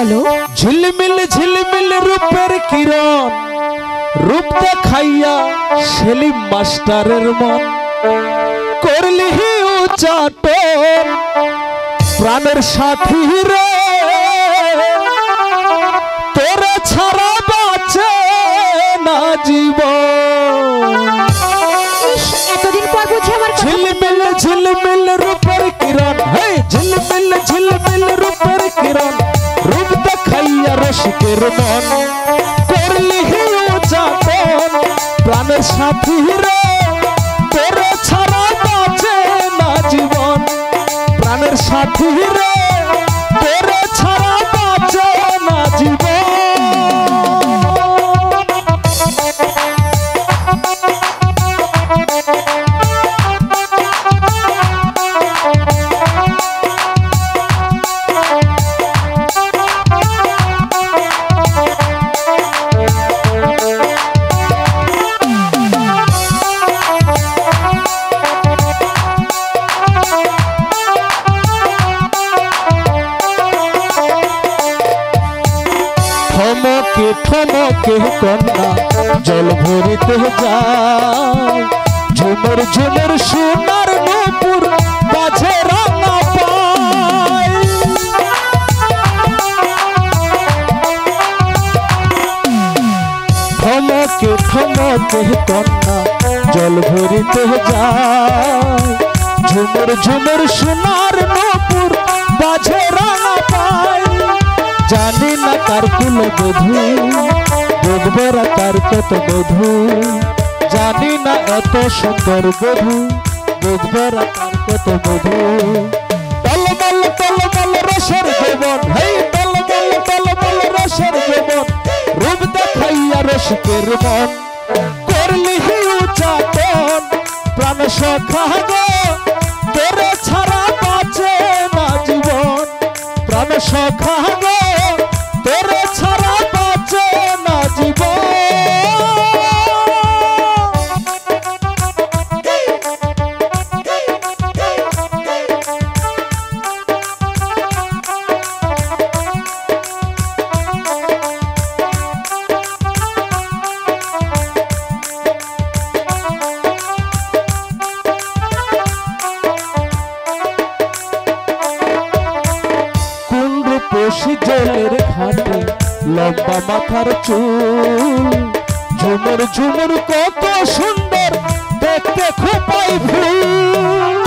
বলো। ঝিলমিল রূপের কিরণ, রূপ দেখাইয়া সেলিম মাস্টারের মন করলি উচ্চাটন, প্রাণের সাথী রে তোরে ছাড়া বাঁচে না জীবন। এতদিন পর বুঝি আমার ঝিলমিল রূপের কিরণ, হে ঝিলমিল রূপের কিরণ, রূপ দেখাইয়া রসিকের মন করলি উচ্চাটন, প্রাণের সাথী রে তোরে ছাড়া বাঁচে না জীবন, প্রাণের সাথী রে তোরে ছাড়া বাঁচে না জীবন। থমকে থমকে কন্যা জল ভরিতে যায়, ঝুমুর ঝুমুর সোনার নূপুর বাজে রাঙা পায়। থমকে থমকে কন্যা জল ভরিতে যায়, ঝুমুর ঝুমুর সোনার নূপুর বাজে রাঙা পায়। জানি না কার কুল বধূ, দেখবেরা কার কত বধূ, জানি না এত সুন্দর বধূ, দেখবেরা কার কত বধূ। টলমল রসের যৌবন, হেই টলমল রসের যৌবন, রূপ দেখাইয়া রসিকের মন করলি উচ্চাটন, প্রাণ সখা গো তোরে ছাড়া বাঁচে না জীবন, প্রাণ সখা গো তোরে ছাড়া বাঁচে না জীবন। বসি জলের ঘাটে লম্বা মাথার চুল, ঝুমুর ঝুমুর কত সুন্দর দেখতে খোপাই ফুল।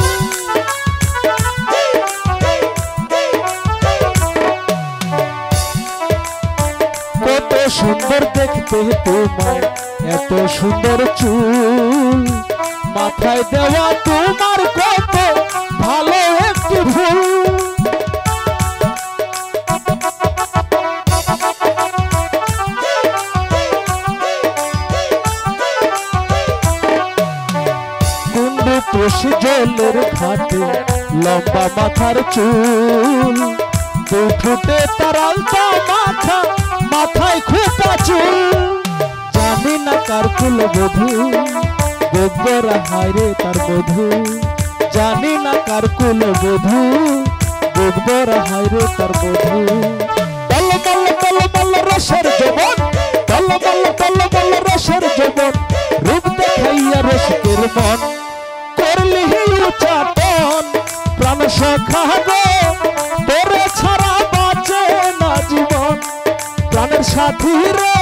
কত সুন্দর দেখতে তোমার এত সুন্দর চুল, মাথায় দেওয়া তোমার কত ভালো একটি ফুল। বসি জলের ঘাটে লম্বা মাথার চুল, দু ফুটে তার আলতা মাথা, মাথায় খোঁপা চুল। জানি না কার কুল বধূ, দেখবেরা হায়রে তার বধূ, জানি না কার কুল বধূ, দেখবেরা হায়রে তার বধূ। টলমল রসের যৌবন, টলমল রসের যৌবন, রূপ দেখাইয়া রসিকের মন করলি উচ্চাটন, প্রাণ সখা গো তোরে ছাড়া বাঁচে না জীবন, প্রাণের সাথী রে